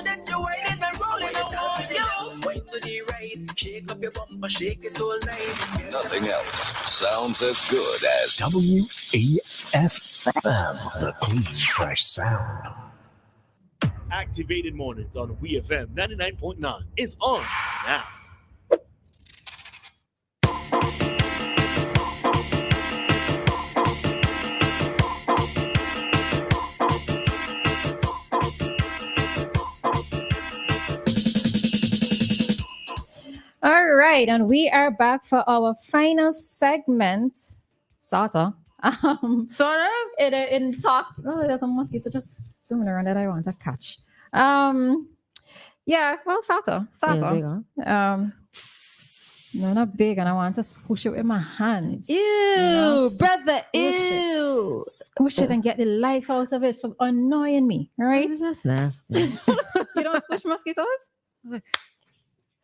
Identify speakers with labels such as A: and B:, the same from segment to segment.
A: that you're whining and rolling. I want you. Wait to the right, shake up your bumper, shake it all night.
B: Nothing else sounds as good as
C: WEFM, the clean, fresh sound.
D: Activated Mornings on WEFM 99.9 is on now.
E: All right, and we are back for our final segment, sort of.
F: Sort of?
E: In talk. Oh, there's a mosquito just zooming around that I want to catch. Yeah, well, sort of. No, not big, and I want to squish it with my hands.
F: Ew, brother, ew.
E: Squish it and get the life out of it for annoying me, right?
F: That's nasty.
E: You don't squish mosquitoes?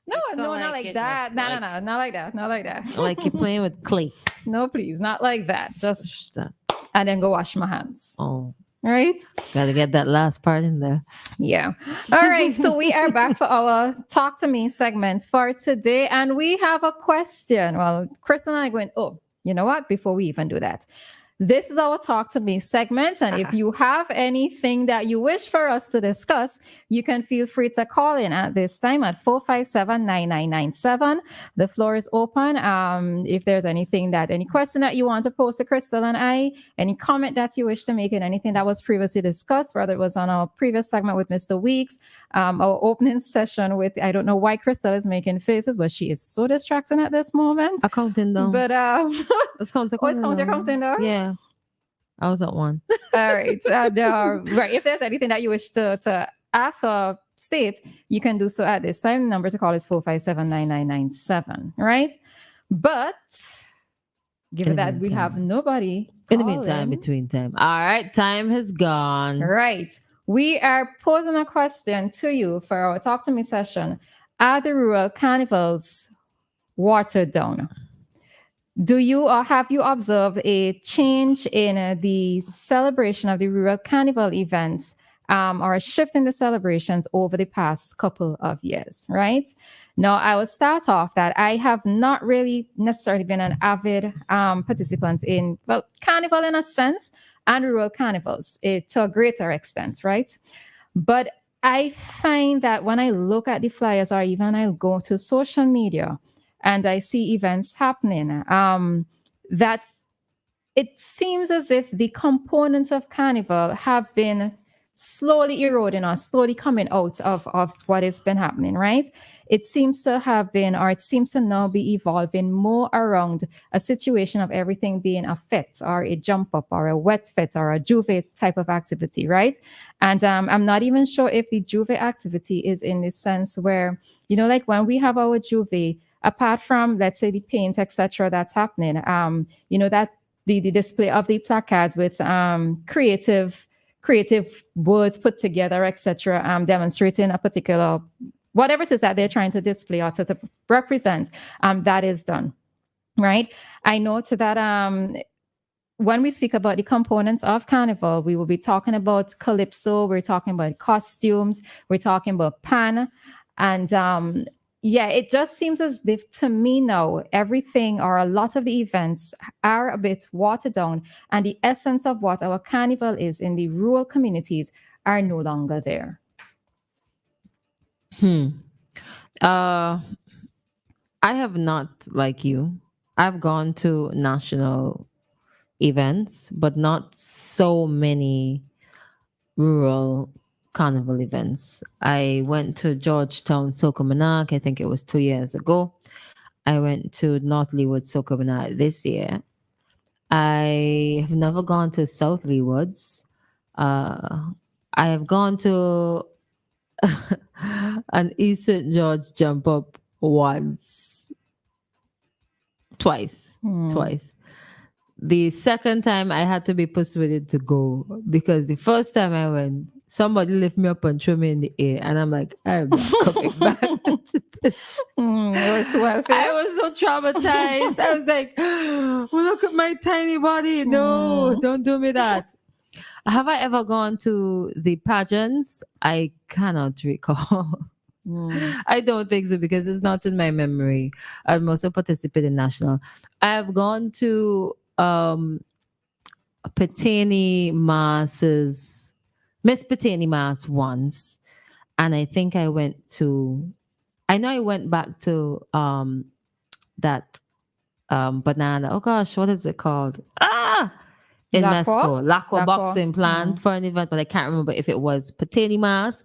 E: No, not like that. No, not like that. Not like that.
F: Like you're playing with clay.
E: No, please, not like that. Just and then go wash my hands.
F: Oh.
E: Right?
F: Gotta get that last part in there.
E: Yeah. All right. So we are back for our Talk to Me segment for today. And we have a question. Well, Chris and I are going, oh, you know what? Before we even do that, this is our Talk to Me segment. And if you have anything that you wish for us to discuss, you can feel free to call in at this time at 457-9997. The floor is open. If there's any question that you want to pose to Christal and I, any comment that you wish to make in anything that was previously discussed, whether it was on our previous segment with Mr. Weeks, our opening session with, I don't know why Christal is making faces, but she is so distracting at this moment.
F: Counting down.
E: But
F: it's counting
E: down.
F: Yeah. I was at one.
E: All right. Right. If there's anything that you wish to ask or state, you can do so at this time. The number to call is 457-9997. Right. But given that we have nobody
F: in the meantime, between time. All right. Time has gone.
E: Right. We are posing a question to you for our Talk to Me session. Are the Rural Carnivals watered down? Do you or have you observed a change in the celebration of the Rural Carnival events or a shift in the celebrations over the past couple of years, right? Now, I will start off that I have not really necessarily been an avid participant in, well, Carnival in a sense, and Rural Carnivals to a greater extent, right? But I find that when I look at the flyers or even I'll go to social media, and I see events happening, that it seems as if the components of Carnival have been slowly eroding or slowly coming out of what has been happening, right? It seems to have been, or it seems to now be evolving more around a situation of everything being a fit or a jump up or a wet fit or a juve type of activity, right? And I'm not even sure if the juve activity is in the sense where, like when we have our juve, apart from, let's say, the paint, etc., that's happening, that the display of the placards with creative words put together, etc., demonstrating a particular, whatever it is that they're trying to display or to represent, that is done, right? I note that when we speak about the components of Carnival, we will be talking about calypso, we're talking about costumes, we're talking about pan, and yeah, it just seems as if to me now, everything or a lot of the events are a bit watered down, and the essence of what our Carnival is in the rural communities are no longer there.
F: I have not, like you, I've gone to national events, but not so many rural carnival events. I went to Georgetown Sokomanak, I think it was 2 years ago. I went to North Leeward Sokomanak this year. I have never gone to South Leewards. I have gone to an East St. George jump up twice. The second time I had to be persuaded to go because the first time I went, somebody lift me up and threw me in the air, and I'm like, I'm not coming back to this.
E: It was 12.
F: I was so traumatized. I was like, oh, look at my tiny body. No, don't do me that. Have I ever gone to the pageants? I cannot recall. I don't think so because it's not in my memory. I've also participated in national. I've gone to Patani Masses, Miss Patani Mass once, and I think I went to. I know I went back to that banana. Oh gosh, what is it called? In Mexico, Lacqua boxing plant for an event, but I can't remember if it was Patani Mass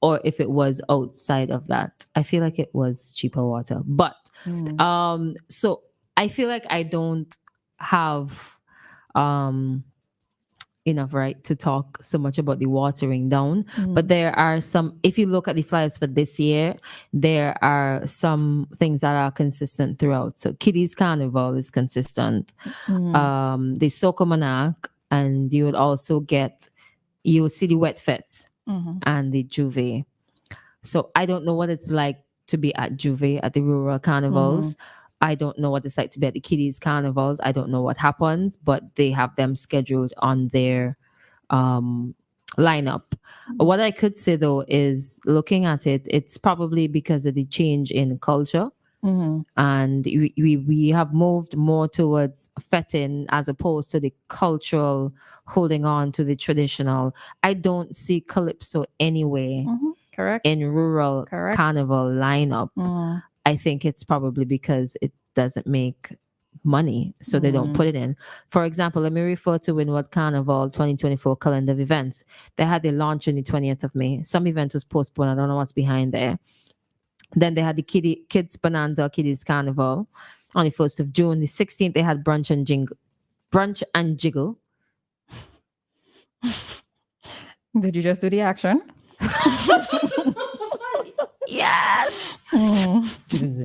F: or if it was outside of that. I feel like it was cheaper water. But so I feel like I don't have enough right to talk so much about the watering down. But there are some, if you look at the flyers for this year, there are some things that are consistent throughout. So Kiddies Carnival is consistent. The Soca Monarch, and you would also you will see the Wet Fets and the Juve. So I don't know what it's like to be at Juve at the Rural Carnivals. I don't know what it's like to be at the Kiddies Carnivals. I don't know what happens, but they have them scheduled on their lineup. What I could say though is looking at it, it's probably because of the change in culture. And we have moved more towards fetting as opposed to the cultural holding on to the traditional. I don't see calypso anyway in rural carnival lineup. I think it's probably because it doesn't make money, so they don't put it in. For example, let me refer to Windward Carnival 2024 calendar of events. They had their launch on the 20th of May. Some event was postponed. I don't know what's behind there. Then they had the Kids Bonanza, Kiddies Carnival on the 1st of June. The 16th, they had Brunch and Jiggle.
E: Did you just do the action?
F: Yes. I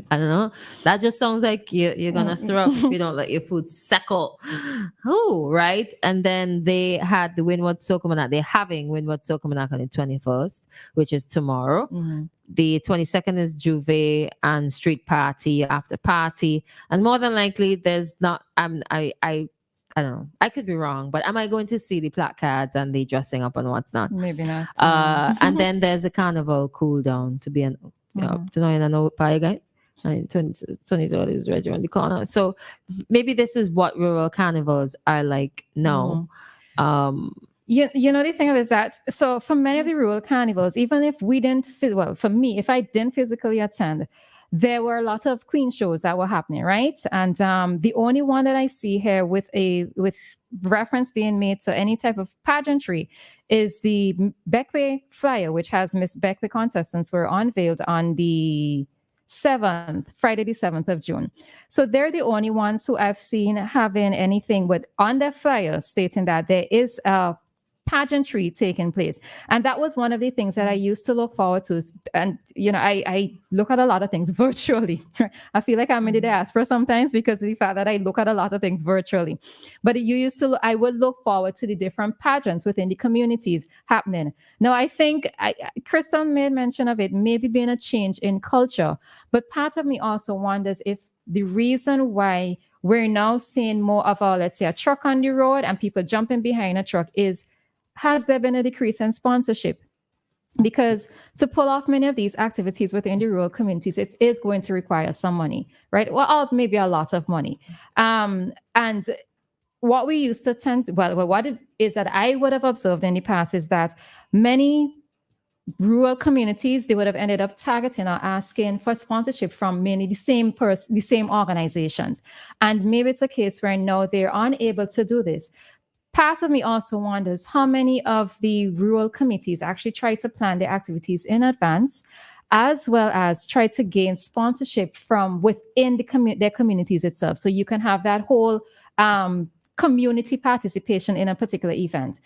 F: don't know. That just sounds like you're gonna throw up if you don't let your food settle. Oh, right. And then they had the Windward Soca Monarch. They're having Windward Soca Monarch on the 21st, which is tomorrow. The 22nd is Juve and Street Party after party. And more than likely, there's not. I don't know. I could be wrong, but am I going to see the placards and the dressing up and what's not?
E: Maybe not.
F: And then there's a carnival cool down to be to know in an old pie guy. And 20 is right around the corner. So maybe this is what rural carnivals are like now.
E: You know, the thing of it is that, so for many of the rural carnivals, even if we didn't, for me, if I didn't physically attend, there were a lot of queen shows that were happening, right? And the only one that I see here with reference being made to any type of pageantry is the Beckway flyer, which has Miss Beckway contestants were unveiled on the 7th, Friday the 7th of June. So they're the only ones who I've seen having anything with on their flyer stating that there is a pageantry taking place. And that was one of the things that I used to look forward to. And, you know, I look at a lot of things virtually. I feel like I'm in the diaspora sometimes because of the fact that I look at a lot of things virtually. But I would look forward to the different pageants within the communities happening. Now, I think Christal made mention of it maybe being a change in culture. But part of me also wonders if the reason why we're now seeing more of let's say, a truck on the road and people jumping behind a truck has there been a decrease in sponsorship? Because to pull off many of these activities within the rural communities, it is going to require some money, right? Well, maybe a lot of money. And what we used to what it is that I would have observed in the past is that many rural communities, they would have ended up targeting or asking for sponsorship from many the same organizations. And maybe it's a case where now they're unable to do this. Part of me also wonders how many of the rural committees actually try to plan their activities in advance, as well as try to gain sponsorship from within their communities itself. So you can have that whole community participation in a particular event.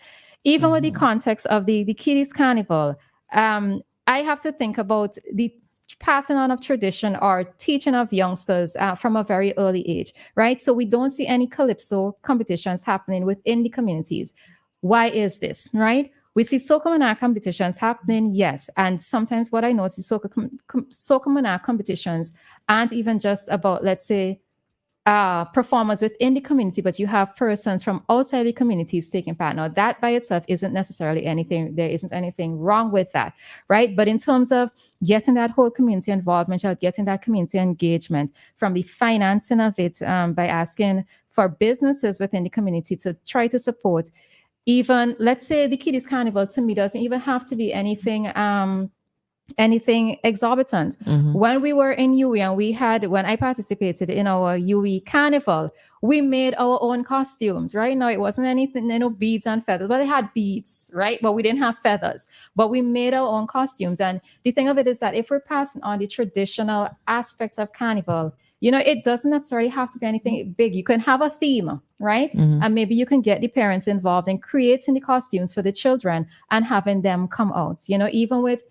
E: Even with the context of the Kiddies Carnival, I have to think about the passing on of tradition or teaching of youngsters from a very early age, right? So we don't see any calypso competitions happening within the communities. Why is this, right? We see Soca Monarch competitions happening, yes. And sometimes what I notice is Soca Monarch competitions aren't even just about, let's say, performers within the community, but you have persons from outside the communities taking part. Now, that by itself isn't necessarily anything, there isn't anything wrong with that, right? But in terms of getting that whole community involvement, getting that community engagement from the financing of it, by asking for businesses within the community to try to support, even, let's say, the Kiddies Carnival, to me, doesn't even have to be anything exorbitant. When we were in UE and when I participated in our UE Carnival, we made our own costumes, right? Now, it wasn't anything, beads and feathers, but it had beads, right? But we didn't have feathers, but we made our own costumes. And the thing of it is that if we're passing on the traditional aspects of Carnival, it doesn't necessarily have to be anything big. You can have a theme, right? And maybe you can get the parents involved in creating the costumes for the children and having them come out, even with,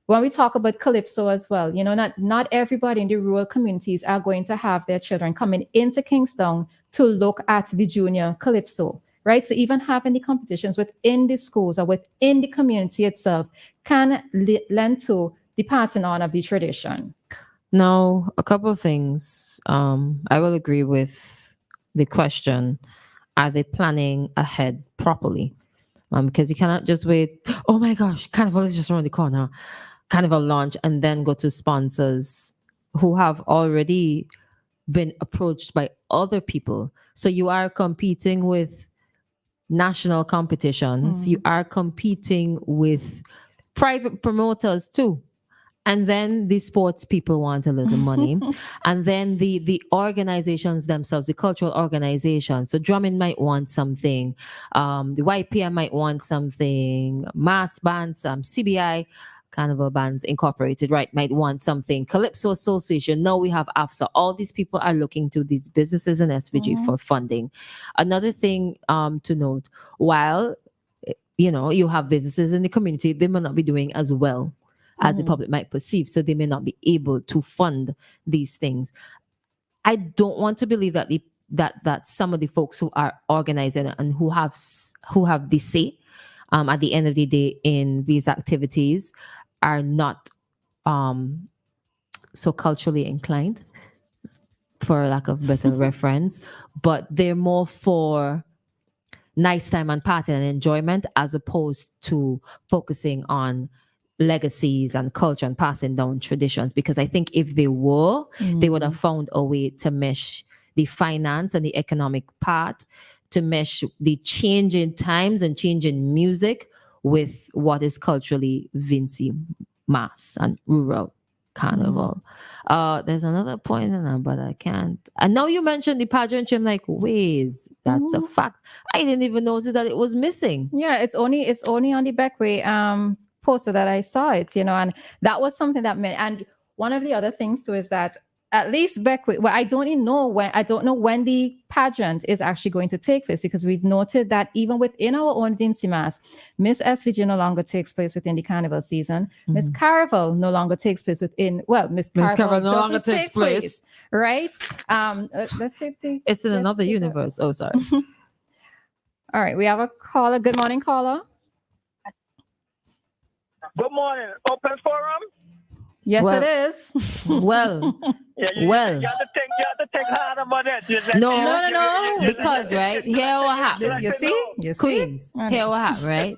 E: when we talk about Calypso as well, not everybody in the rural communities are going to have their children coming into Kingston to look at the junior Calypso, right? So even having the competitions within the schools or within the community itself can lend to the passing on of the tradition.
F: Now, a couple of things. I will agree with the question. Are they planning ahead properly? Because you cannot just wait, oh my gosh, Carnival is just around the corner. Carnival launch, and then go to sponsors who have already been approached by other people. So you are competing with national competitions. You are competing with private promoters too. And then the sports people want a little money. And then the organizations themselves, the cultural organizations. So drumming might want something. The YPM might want something. Mass bands, CBI, Carnival Bands Incorporated, right, might want something. Calypso Association. Now we have AFSA. All these people are looking to these businesses and SVG for funding. Another thing to note, while you have businesses in the community, they may not be doing as well as the public might perceive. So they may not be able to fund these things. I don't want to believe that that some of the folks who are organizing and who have the say at the end of the day in these activities are not so culturally inclined, for lack of better reference, but they're more for nice time and party and enjoyment as opposed to focusing on legacies and culture and passing down traditions. Because I think if they were, they would have found a way to mesh the finance and the economic part, to mesh the changing times and changing music with what is culturally Vincy Mass and Rural Carnival. There's another point in that, but I can't. And now you mentioned the pageantry, I'm like, ways, that's a fact. I didn't even notice that it was missing.
E: Yeah, it's only on the Beckway poster that I saw it, and that was something that meant. And one of the other things too is that at least Beckway, well, I don't know when the pageant is actually going to take place, because we've noted that even within our own Vincy Mass, Miss SVG no longer takes place within the carnival season. Miss Carnival no longer takes place Miss Carnival no longer takes place, right? Let's see
F: it's in another universe. Oh, sorry.
E: All right, we have a caller. Good morning, caller.
G: Good morning. Open forum?
E: Yes, it is.
F: Well,
G: You have to think hard about it.
F: No. Because, right, here what happened.
E: You see?
F: Queens, here what happened, right?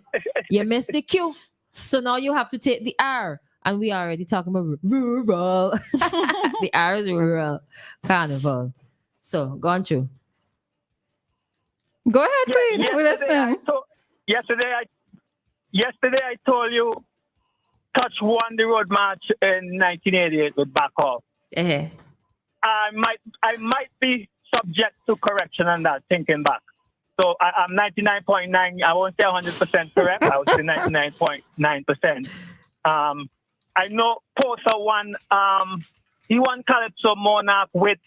F: You missed the Q. So now you have to take the R. And we are already talking about rural. The R is Rural Carnival. So, go on through.
E: Go ahead, Queen. We're listening.
G: Yesterday I told you Touch won the road march in 1988 with Back Off. I might be subject to correction on that, thinking back. So I'm 99.9. I won't say 100% correct. I would say 99.9%. I know Posa won. He won Calypso Monarch with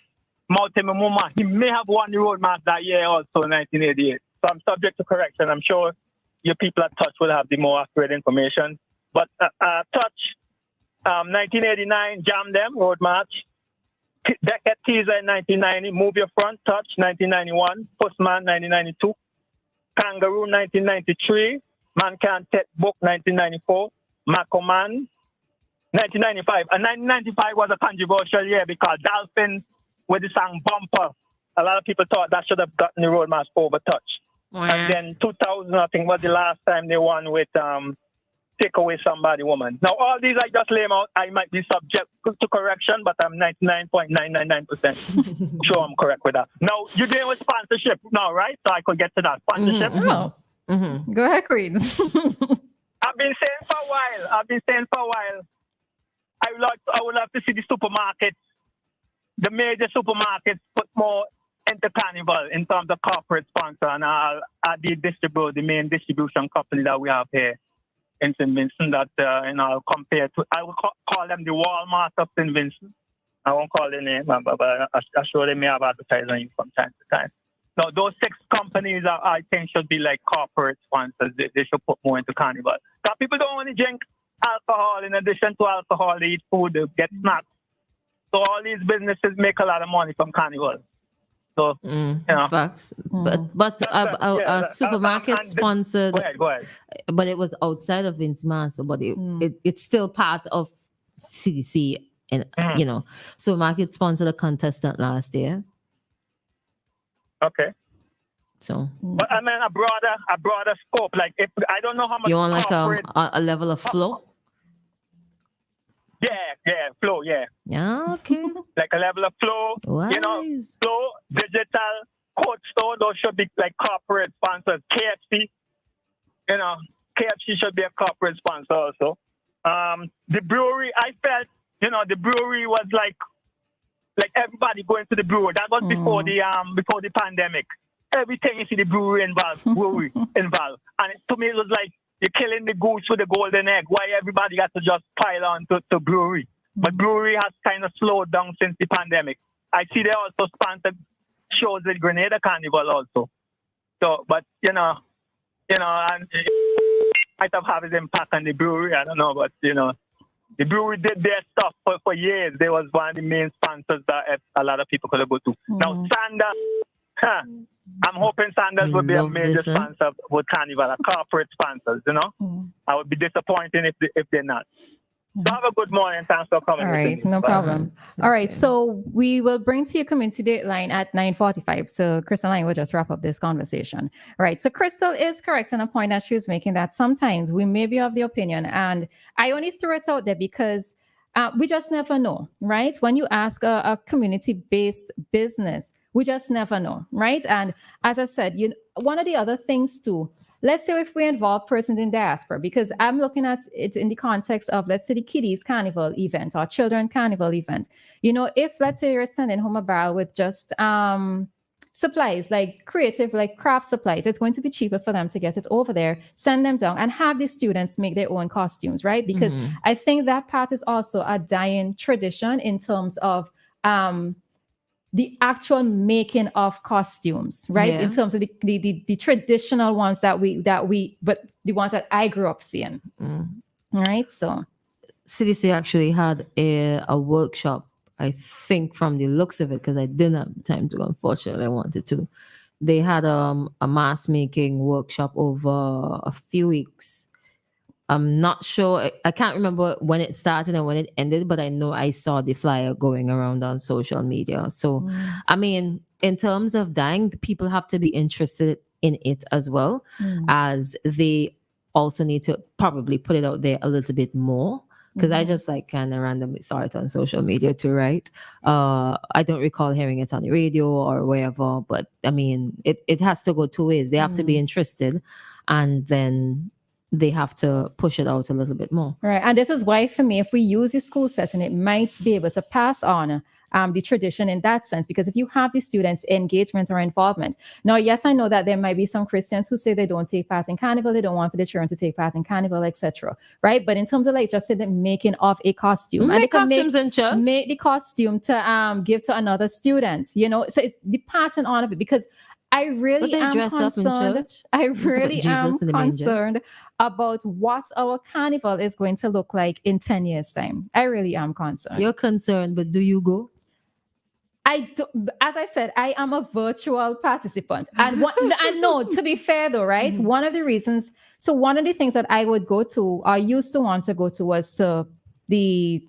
G: Muma. He may have won the road march that year also, 1988. So I'm subject to correction. I'm sure your people at Touch will have the more accurate information. But Touch, 1989, Jam Them, Road March. Beckett Teaser in 1990, Move Your Front, Touch, 1991. Postman, 1992. Kangaroo, 1993. Man Can't Take Book, 1994. Macoman, 1995. And 1995 was a controversial year because Dolphin, with the song Bumper, a lot of people thought that should have gotten the road march over touch. And then 2000, I think, was the last time they won with Take Away Somebody Woman. Now, all these I just lay them out. I might be subject to correction, but I'm 99.999% sure I'm correct with that. Now, you're dealing with sponsorship now, right? So I could get to that. Sponsorship.
E: Go ahead, Creed.
G: I've been saying for a while, I would love to see the supermarkets, the major supermarkets, put more into Carnival in terms of corporate sponsor, and I'll distribute the main distribution company that we have here in St. Vincent. That I'll compare to. I will call them the Walmart of St. Vincent. I won't call their name, but I'm sure they may have advertising from time to time. No, those 6 companies I think should be like corporate sponsors. They should put more into Carnival. Because people don't want to drink alcohol. In addition to alcohol, they eat food, they get snacks. So all these businesses make a lot of money from Carnival. So,
F: facts. But a supermarket sponsored.
G: Go ahead.
F: But it was outside of Vince Maso, but it's still part of CDC. And supermarket sponsored a contestant last year.
G: Okay.
F: So,
G: but I mean a broader scope. Like, if I don't know how much
F: you want like a level of flow.
G: Yeah, flow, yeah.
F: Yeah, okay.
G: Like a level of flow,
F: Wise.
G: flow, digital, Cold Store, those should be like corporate sponsors. KFC, KFC should be a corporate sponsor also. The brewery, I felt, the brewery was like everybody going to the brewery. That was before the pandemic. Everything you see the brewery involved. And to me, it was like, you're killing the goose with the golden egg. Why everybody got to just pile on to brewery? But brewery has kind of slowed down since the pandemic. I see they also sponsored shows with Grenada Carnival also. So, but and might have had an impact on the brewery. I don't know, but the brewery did their stuff for years. They was one of the main sponsors that a lot of people could go to. Now, Sanders, I'm hoping Sanders would be a major sponsor with Carnival, a corporate sponsors, I would be disappointed if they're not. So have a good morning. Thanks for coming.
E: All right, no problem. All right, so we will bring to your community dateline at 9:45. So Christal and I will just wrap up this conversation. All right, so Christal is correct in a point that she was making, that sometimes we may be of the opinion, and I only threw it out there because we just never know, right? When you ask a community-based business, we just never know, right? And as I said, one of the other things too, let's say if we involve persons in diaspora, because I'm looking at it in the context of, let's say, the Kiddies Carnival event or Children Carnival event. If let's say you're sending home a barrel with just supplies, like creative, like craft supplies, it's going to be cheaper for them to get it over there, send them down, and have the students make their own costumes, right? Because I think that part is also a dying tradition in terms of the actual making of costumes, right? In terms of the traditional ones but the ones that I grew up seeing. Right? So
F: CDC actually had a workshop, I think, from the looks of it, because I didn't have time to go, unfortunately. I wanted to. They had a mask making workshop over a few weeks. I'm not sure. I can't remember when it started and when it ended, but I know I saw the flyer going around on social media. So, I mean, in terms of dying, people have to be interested in it as well, as they also need to probably put it out there a little bit more. Because I just kind of randomly saw it on social media too, right? I don't recall hearing it on the radio or wherever, but I mean, it has to go two ways. They have to be interested, and then they have to push it out a little bit more.
E: Right. And this is why, for me, if we use the school setting, it might be able to pass on the tradition in that sense, because if you have the students' engagement or involvement. Now, yes, I know that there might be some Christians who say they don't take part in Carnival, they don't want for the children to take part in Carnival, etc. Right? But in terms of just say the making of a costume,
F: make costumes in church,
E: make the costume to give to another student, so it's the passing on of it, because I really am concerned. I really am concerned about what our carnival is going to look like in 10 years' time. I really am concerned.
F: You're concerned, but do you go?
E: I do, as I said, I am a virtual participant. And no, to be fair though, right? One of the things that I would go to, or used to want to go to, was to Mardi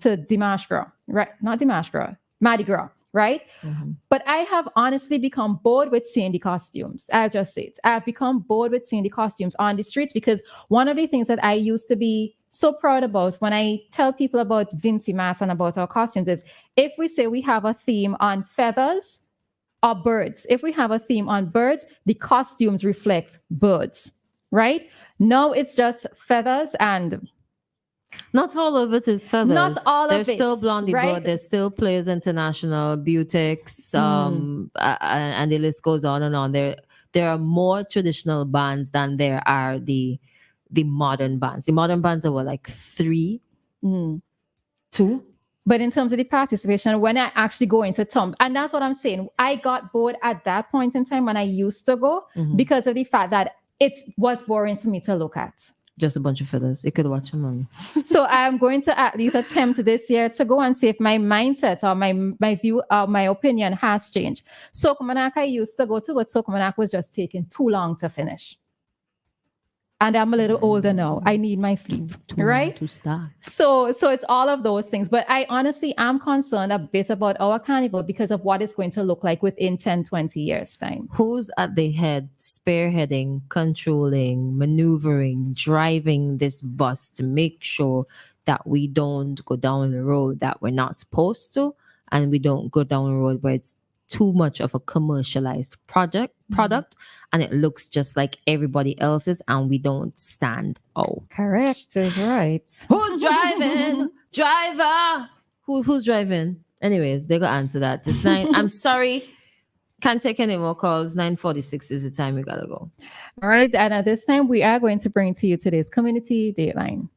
E: Gras, right?
F: Mhm.
E: But I have honestly become bored with seeing the costumes. I'll just say it. I've become bored with seeing the costumes on the streets, because one of the things that I used to be so proud about when I tell people about Vincy Mass and about our costumes is, if we say we have a theme on feathers or birds, if we have a theme on birds, the costumes reflect birds, right? Now it's just feathers, and
F: Not all of it is feathers.
E: not all
F: There's
E: of it,
F: still Blondie
E: right?
F: Bird. There's still Players International, Butex, and the list goes on and on. There are more traditional bands than there are the modern bands. The modern bands are like 3, 2.
E: But in terms of the participation, when I actually go into Tom, and that's what I'm saying, I got bored at that point in time when I used to go, because of the fact that it was boring for me to look at.
F: Just a bunch of feathers. You could watch them on.
E: So I'm going to at least attempt this year to go and see if my mindset or my view or my opinion has changed. Sokomanak I used to go to, but Sokomanak was just taking too long to finish. And I'm a little older now. I need my sleep, right?
F: To start.
E: So it's all of those things. But I honestly am concerned a bit about our carnival because of what it's going to look like within 10, 20 years' time.
F: Who's at the head, spearheading, controlling, maneuvering, driving this bus to make sure that we don't go down the road that we're not supposed to, and we don't go down a road where it's too much of a commercialized product, and it looks just like everybody else's, and we don't stand out.
E: Correct, is right.
F: Who's driving? Driver. Who's driving? Anyways, they gotta answer that. It's 9. I'm sorry, can't take any more calls. 9:46 is the time we gotta go.
E: All right, and at this time we are going to bring to you today's community dateline.